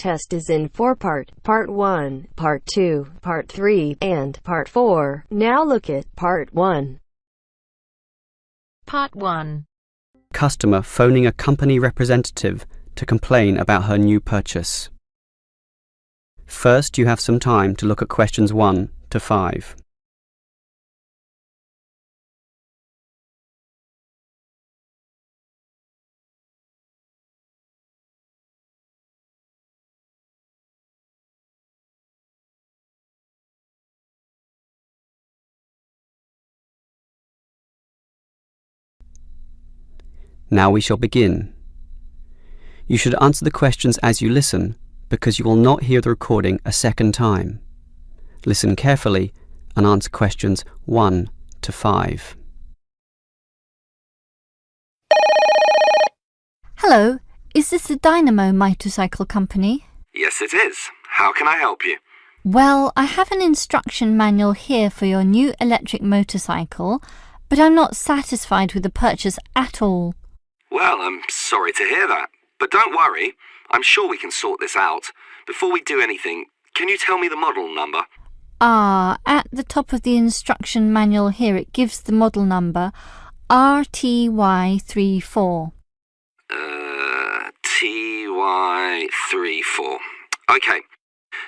test is in 4 parts: Part 1, Part 2, Part 3, and Part 4. Now look at Part 1. Part 1. Customer phoning a company representative to complain about her new purchase. First, you have some time to look at questions 1 to 5. Now we shall begin. You should answer the questions as you listen, because you will not hear the recording a second time. Listen carefully and answer questions 1 to 5. Hello, is this the Dynamo Motorcycle Company? Yes, it is. How can I help you? Well, I have an instruction manual here for your new electric motorcycle, but I'm not satisfied with the purchase at all. Well, I'm sorry to hear that. But don't worry, I'm sure we can sort this out. Before we do anything, can you tell me the model number? At the top of the instruction manual here it gives the model number RTY34. TY34. Okay.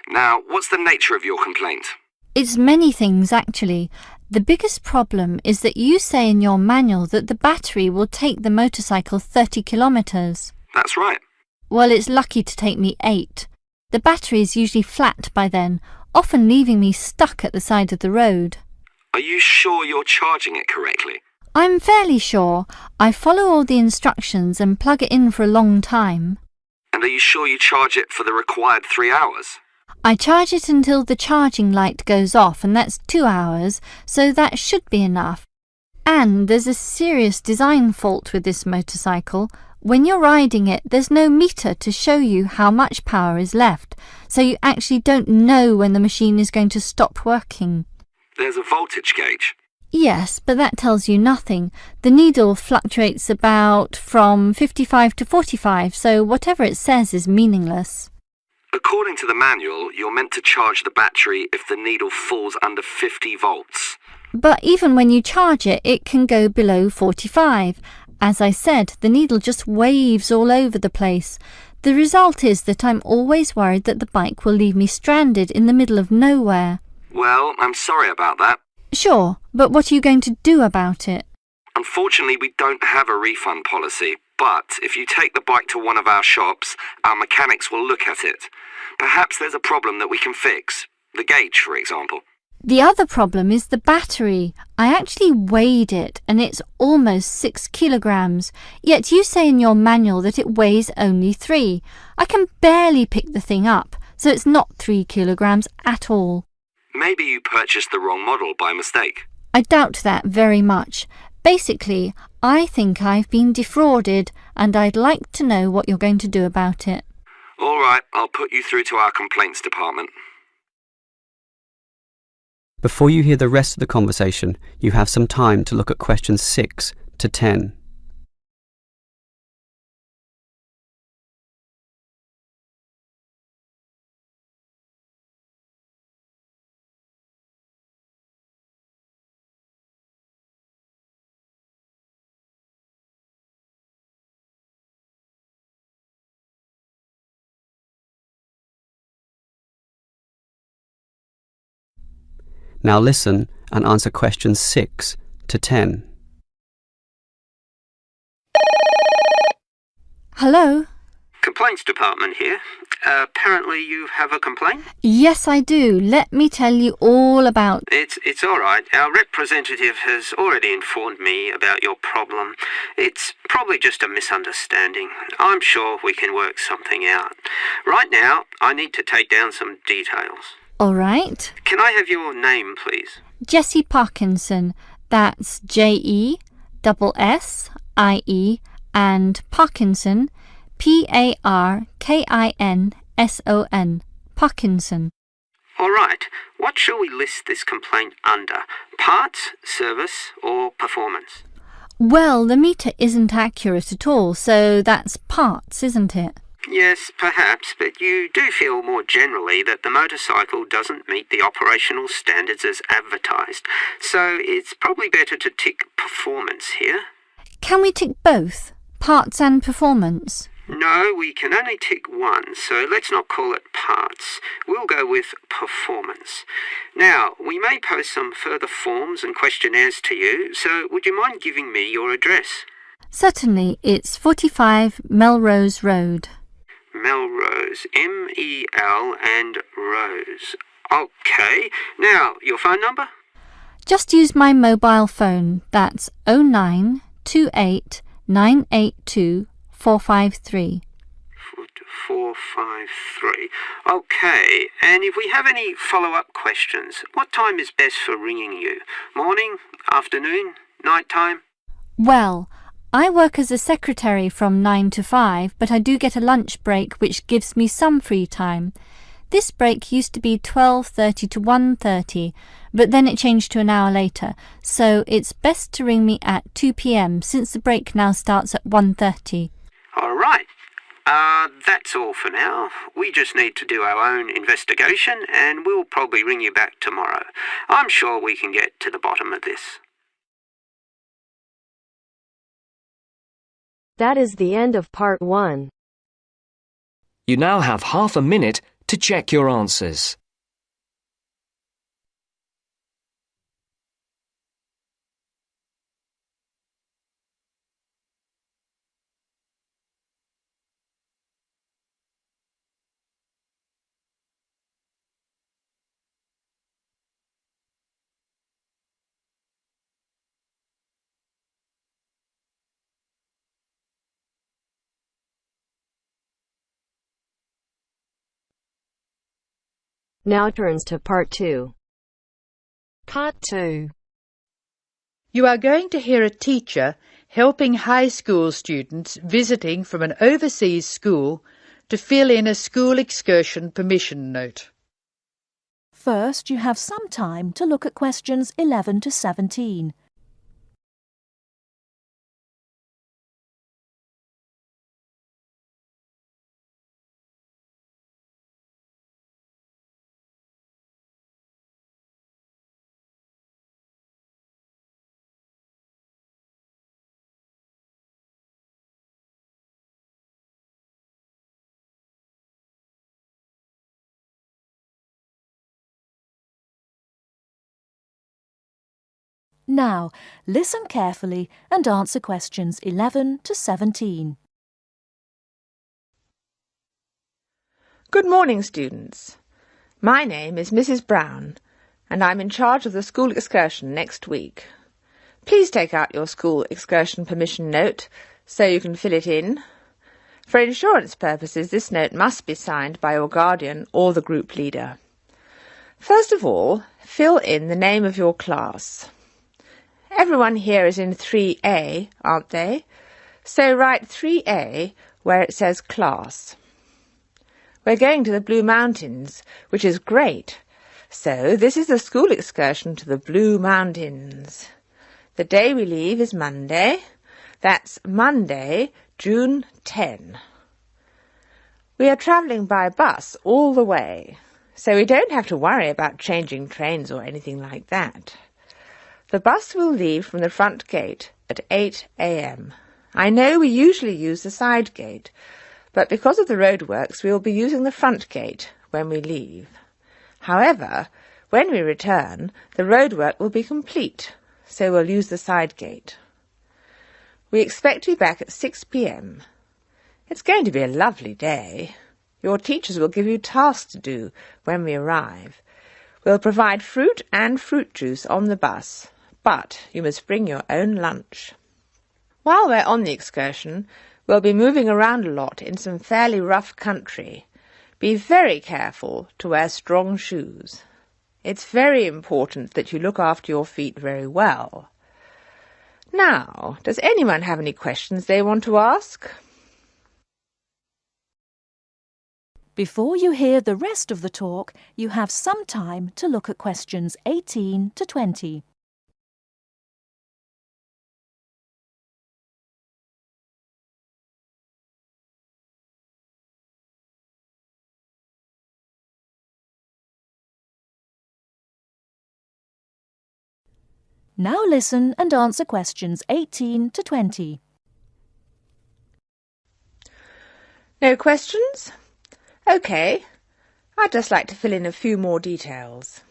Now, what's the nature of your complaint? It's many things, actually. The biggest problem is that you say in your manual that the battery will take the motorcycle 30 kilometres. That's right. Well, it's lucky to take me 8. The battery is usually flat by then, often leaving me stuck at the side of the road. Are you sure you're charging it correctly? I'm fairly sure. I follow all the instructions and plug it in for a long time. And are you sure you charge it for the required 3 hours? I charge it until the charging light goes off, and that's 2 hours, so that should be enough. And there's a serious design fault with this motorcycle. When you're riding it, there's no meter to show you how much power is left, so you actually don't know when the machine is going to stop working. There's a voltage gauge. Yes, but that tells you nothing. The needle fluctuates about from 55 to 45, so whatever it says is meaningless. According to the manual, you're meant to charge the battery if the needle falls under 50 volts. But even when you charge it, it can go below 45. As I said, the needle just waves all over the place. The result is that I'm always worried that the bike will leave me stranded in the middle of nowhere. Well, I'm sorry about that. Sure, but what are you going to do about it? Unfortunately, we don't have a refund policy, but if you take the bike to one of our shops, our mechanics will look at it. Perhaps there's a problem that we can fix. The gauge, for example. The other problem is the battery. I actually weighed it, and it's almost 6 kilograms. Yet you say in your manual that it weighs only 3. I can barely pick the thing up, so it's not 3 kilograms at all. Maybe you purchased the wrong model by mistake. I doubt that very much. Basically, I think I've been defrauded, and I'd like to know what you're going to do about it. All right, I'll put you through to our complaints department. Before you hear the rest of the conversation, you have some time to look at questions 6 to 10. Now listen and answer questions 6 to 10. Hello? Complaints department here. Apparently you have a complaint? Yes, I do. Let me tell you all about... It's all right. Our representative has already informed me about your problem. It's probably just a misunderstanding. I'm sure we can work something out. Right now, I need to take down some details. All right. Can I have your name, please? Jessie Parkinson. That's Jessie and Parkinson, Parkinson. Parkinson. All right. What shall we list this complaint under? Parts, service, or performance? Well, the meter isn't accurate at all, so that's parts, isn't it? Yes, perhaps, but you do feel more generally that the motorcycle doesn't meet the operational standards as advertised, so it's probably better to tick performance here. Can we tick both, parts and performance? No, we can only tick one, so let's not call it parts. We'll go with performance. Now, we may post some further forms and questionnaires to you, so would you mind giving me your address? Certainly, it's 45 Melrose Road. Melrose, M-E-L and Rose. OK. Now, your phone number? Just use my mobile phone. That's 0928 982 453. 453. OK, and if we have any follow-up questions, what time is best for ringing you? Morning, afternoon, night time? Well, I work as a secretary from 9 to 5, but I do get a lunch break which gives me some free time. This break used to be 12:30 to 1:30, but then it changed to an hour later, so it's best to ring me at 2 p.m. since the break now starts at 1:30. All right. That's all for now. We just need to do our own investigation and we'll probably ring you back tomorrow. I'm sure we can get to the bottom of this. That is the end of part 1. You now have half a minute to check your answers. Now turns to part 2. Part 2. You are going to hear a teacher helping high school students visiting from an overseas school to fill in a school excursion permission note. First, you have some time to look at questions 11 to 17. Now, listen carefully and answer questions 11 to 17. Good morning, students. My name is Mrs. Brown, and I'm in charge of the school excursion next week. Please take out your school excursion permission note so you can fill it in. For insurance purposes, this note must be signed by your guardian or the group leader. First of all, fill in the name of your class. Everyone here is in 3A, aren't they? So write 3A where it says class. We're going to the Blue Mountains, which is great. So this is the school excursion to the Blue Mountains. The day we leave is Monday. That's Monday, June 10. We are travelling by bus all the way, so we don't have to worry about changing trains or anything like that. The bus will leave from the front gate at 8 a.m. I know we usually use the side gate, but because of the roadworks we will be using the front gate when we leave. However, when we return, the roadwork will be complete, so we'll use the side gate. We expect to be back at 6 p.m. It's going to be a lovely day. Your teachers will give you tasks to do when we arrive. We'll provide fruit and fruit juice on the bus, but you must bring your own lunch. While we're on the excursion, we'll be moving around a lot in some fairly rough country. Be very careful to wear strong shoes. It's very important that you look after your feet very well. Now, does anyone have any questions they want to ask? Before you hear the rest of the talk, you have some time to look at questions 18 to 20. Now listen and answer questions 18 to 20. No questions? OK. I'd just like to fill in a few more details.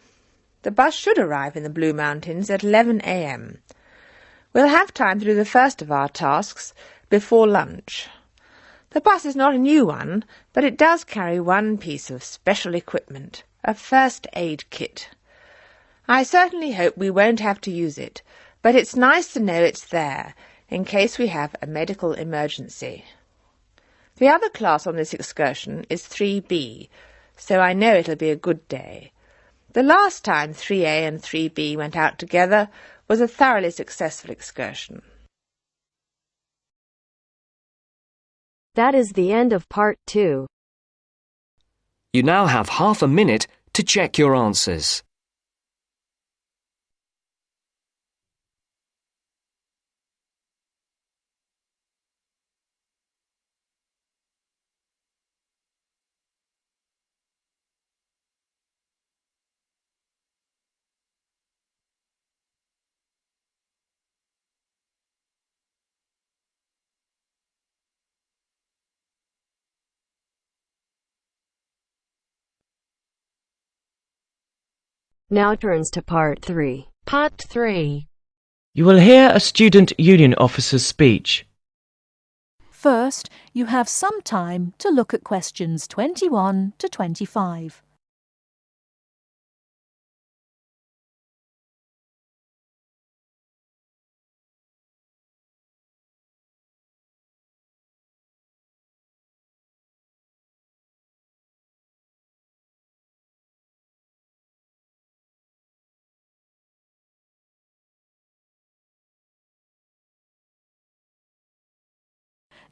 The bus should arrive in the Blue Mountains at 11 a.m. We'll have time to do the first of our tasks before lunch. The bus is not a new one, but it does carry one piece of special equipment, a first aid kit. I certainly hope we won't have to use it, but it's nice to know it's there in case we have a medical emergency. The other class on this excursion is 3B, so I know it'll be a good day. The last time 3A and 3B went out together was a thoroughly successful excursion. That is the end of part 2. You now have half a minute to check your answers. Now turns to part 3. Part 3. You will hear a student union officer's speech. First, you have some time to look at questions 21 to 25.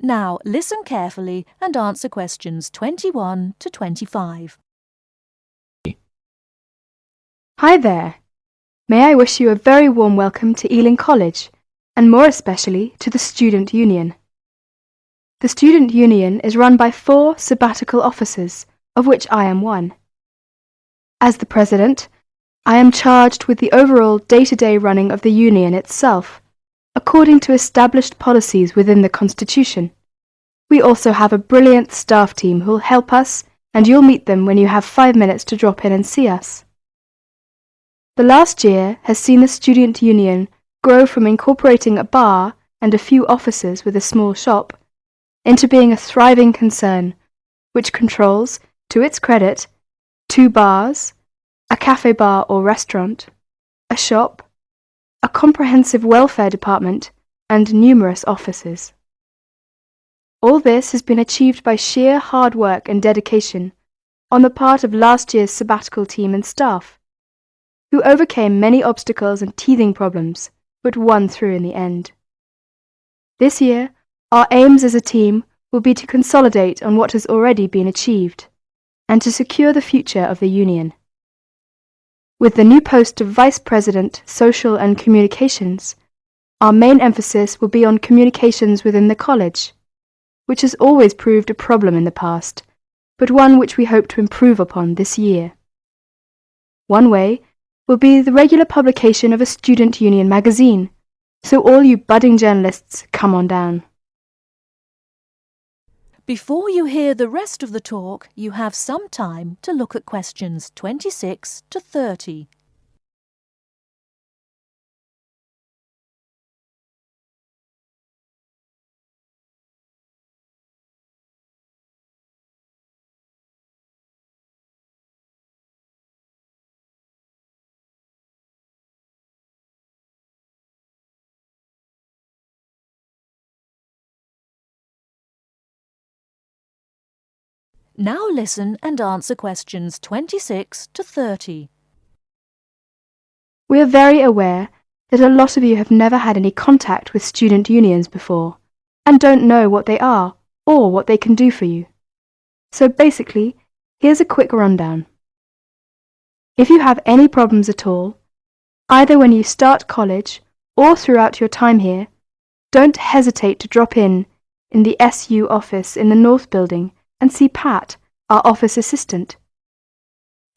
Now listen carefully and answer questions 21 to 25. Hi there. May I wish you a very warm welcome to Ealing College, and more especially to the Student Union. The Student Union is run by 4 sabbatical officers, of which I am one. As the President, I am charged with the overall day-to-day running of the Union itself, according to established policies within the Constitution. We also have a brilliant staff team who will help us, and you'll meet them when you have 5 minutes to drop in and see us. The last year has seen the Student Union grow from incorporating a bar and a few offices with a small shop into being a thriving concern, which controls, to its credit, 2 bars, a cafe bar or restaurant, a shop, a comprehensive welfare department, and numerous offices. All this has been achieved by sheer hard work and dedication on the part of last year's sabbatical team and staff, who overcame many obstacles and teething problems, but won through in the end. This year, our aims as a team will be to consolidate on what has already been achieved, and to secure the future of the Union. With the new post of Vice President, Social and Communications, our main emphasis will be on communications within the college, which has always proved a problem in the past, but one which we hope to improve upon this year. One way will be the regular publication of a Student Union magazine, so all you budding journalists, come on down. Before you hear the rest of the talk, you have some time to look at questions 26 to 30. Now listen and answer questions 26 to 30. We are very aware that a lot of you have never had any contact with student unions before, and don't know what they are or what they can do for you. So basically, here's a quick rundown. If you have any problems at all, either when you start college or throughout your time here, don't hesitate to drop in the SU office in the North Building and see Pat, our office assistant.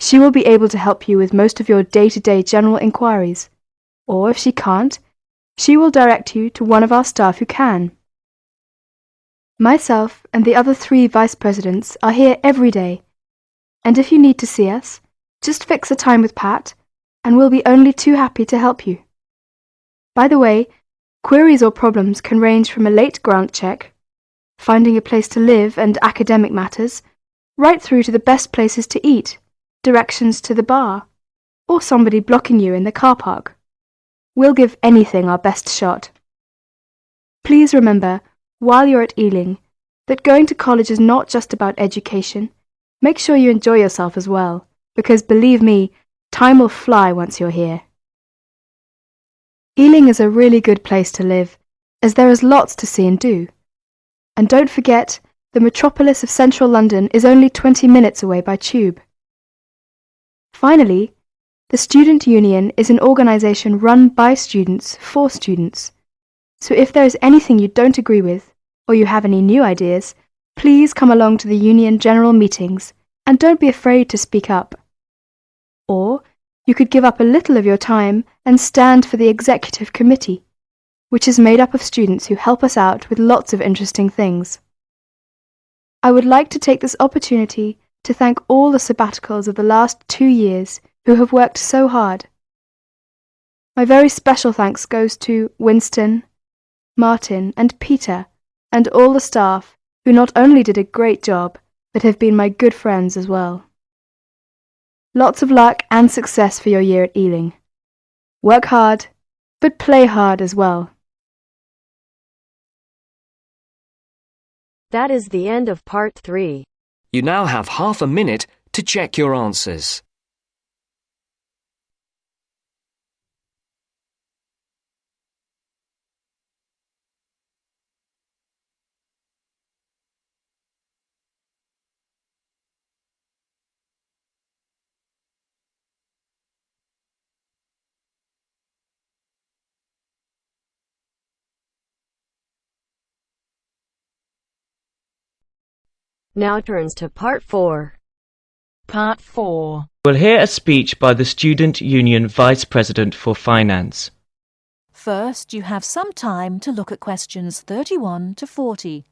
She will be able to help you with most of your day-to-day general inquiries, Or if she can't, she will direct you to one of our staff who can. Myself and the other 3 vice presidents are here every day, and if you need to see us, just fix a time with Pat, and we'll be only too happy to help you. By the way, queries or problems can range from a late grant check, finding a place to live and academic matters, right through to the best places to eat, directions to the bar, or somebody blocking you in the car park. We'll give anything our best shot. Please remember, while you're at Ealing, that going to college is not just about education. Make sure you enjoy yourself as well, because believe me, time will fly once you're here. Ealing is a really good place to live, as there is lots to see and do. And don't forget, the metropolis of central London is only 20 minutes away by tube. Finally, the Student Union is an organisation run by students for students. So if there is anything you don't agree with, or you have any new ideas, please come along to the Union General Meetings and don't be afraid to speak up. Or you could give up a little of your time and stand for the Executive Committee, which is made up of students who help us out with lots of interesting things. I would like to take this opportunity to thank all the sabbaticals of the last 2 years who have worked so hard. My very special thanks goes to Winston, Martin and Peter and all the staff who not only did a great job but have been my good friends as well. Lots of luck and success for your year at Ealing. Work hard, but play hard as well. That is the end of part 3. You now have half a minute to check your answers. Now turns to part 4. Part 4. We'll hear a speech by the Student Union Vice President for Finance. First, you have some time to look at questions 31 to 40.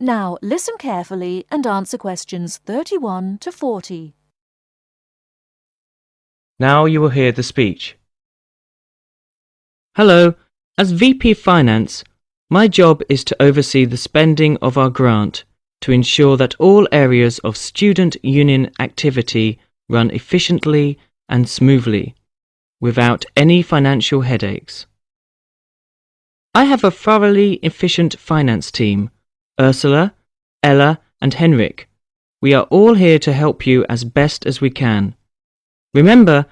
Now listen carefully and answer questions 31 to 40. Now you will hear the speech. Hello, as VP Finance, my job is to oversee the spending of our grant to ensure that all areas of student union activity run efficiently and smoothly, without any financial headaches. I have a thoroughly efficient finance team. Ursula, Ella and Henrik. We are all here to help you as best as we can. Remember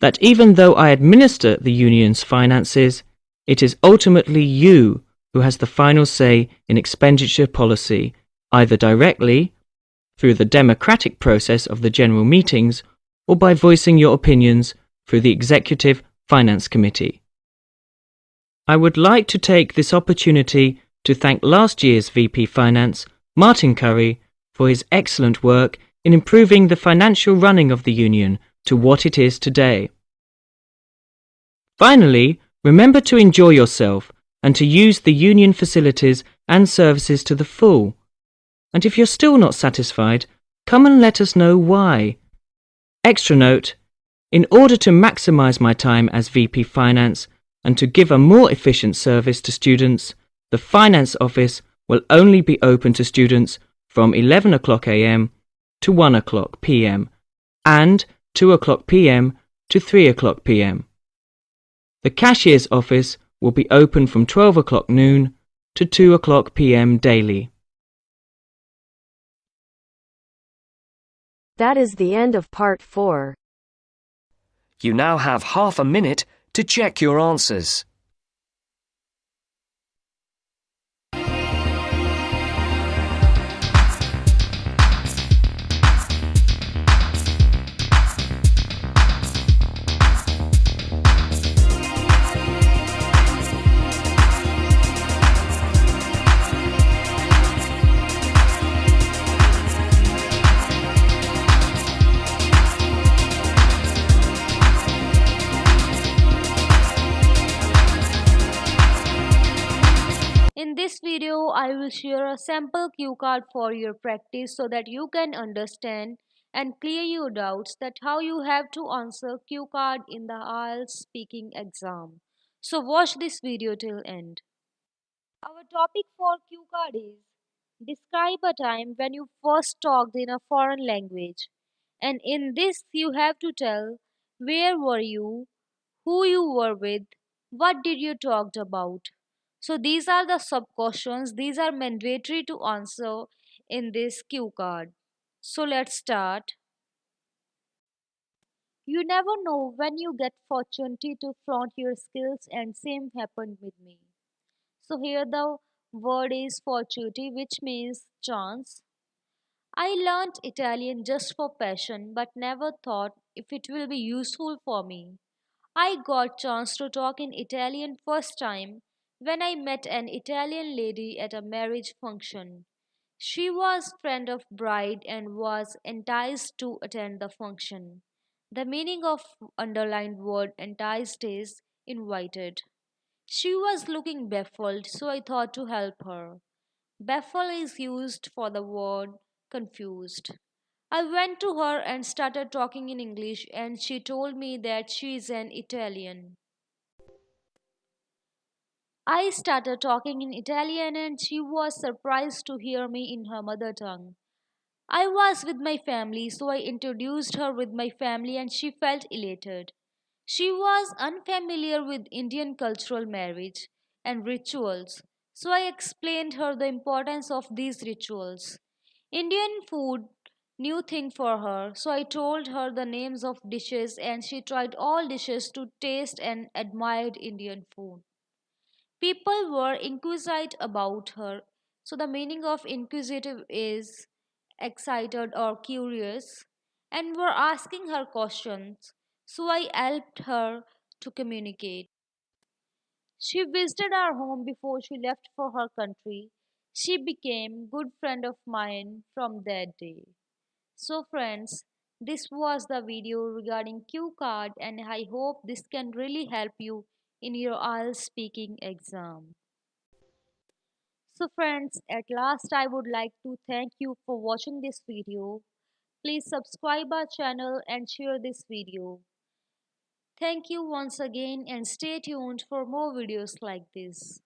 that even though I administer the union's finances, it is ultimately you who has the final say in expenditure policy, either directly, through the democratic process of the general meetings, or by voicing your opinions through the Executive Finance Committee. I would like to take this opportunity to thank last year's VP Finance, Martin Curry, for his excellent work in improving the financial running of the union to what it is today. Finally, remember to enjoy yourself and to use the union facilities and services to the full. And if you're still not satisfied, come and let us know why. Extra note, in order to maximise my time as VP Finance and to give a more efficient service to students, the Finance Office will only be open to students from 11 o'clock a.m. to 1 o'clock p.m. and 2 o'clock p.m. to 3 o'clock p.m. The Cashier's Office will be open from 12 o'clock noon to 2 p.m. daily. That is the end of part 4. You now have half a minute to check your answers. In this video, I will share a sample cue card for your practice so that you can understand and clear your doubts that how you have to answer cue card in the IELTS speaking exam. So watch this video till end. Our topic for cue card is describe a time when you first talked in a foreign language. And in this you have to tell where were you, who you were with, what did you talked about. So these are the sub questions. These are mandatory to answer in this cue card. So let's start. You never know when you get opportunity to flaunt your skills, and same happened with me. So here the word is fortuity, which means chance. I learnt Italian just for passion but never thought if it will be useful for me. I got chance to talk in Italian first time when I met an Italian lady at a marriage function. She was friend of bride and was enticed to attend the function. The meaning of underlined word enticed is invited. She was looking baffled, so I thought to help her. Baffle is used for the word confused. I went to her and started talking in English, and she told me that she is an Italian. I started talking in Italian, and she was surprised to hear me in her mother tongue. I was with my family, so I introduced her with my family, and she felt elated. She was unfamiliar with Indian cultural marriage and rituals, so I explained her the importance of these rituals. Indian food new thing for her, so I told her the names of dishes and she tried all dishes to taste and admired Indian food. People were inquisitive about her, so the meaning of inquisitive is excited or curious, and were asking her questions, so I helped her to communicate. She visited our home before she left for her country. She became good friend of mine from that day. So friends, this was the video regarding cue card, and I hope this can really help you in your IELTS speaking exam. So friends, at last I would like to thank you for watching this video. Please subscribe our channel and share this video. Thank you once again and stay tuned for more videos like this.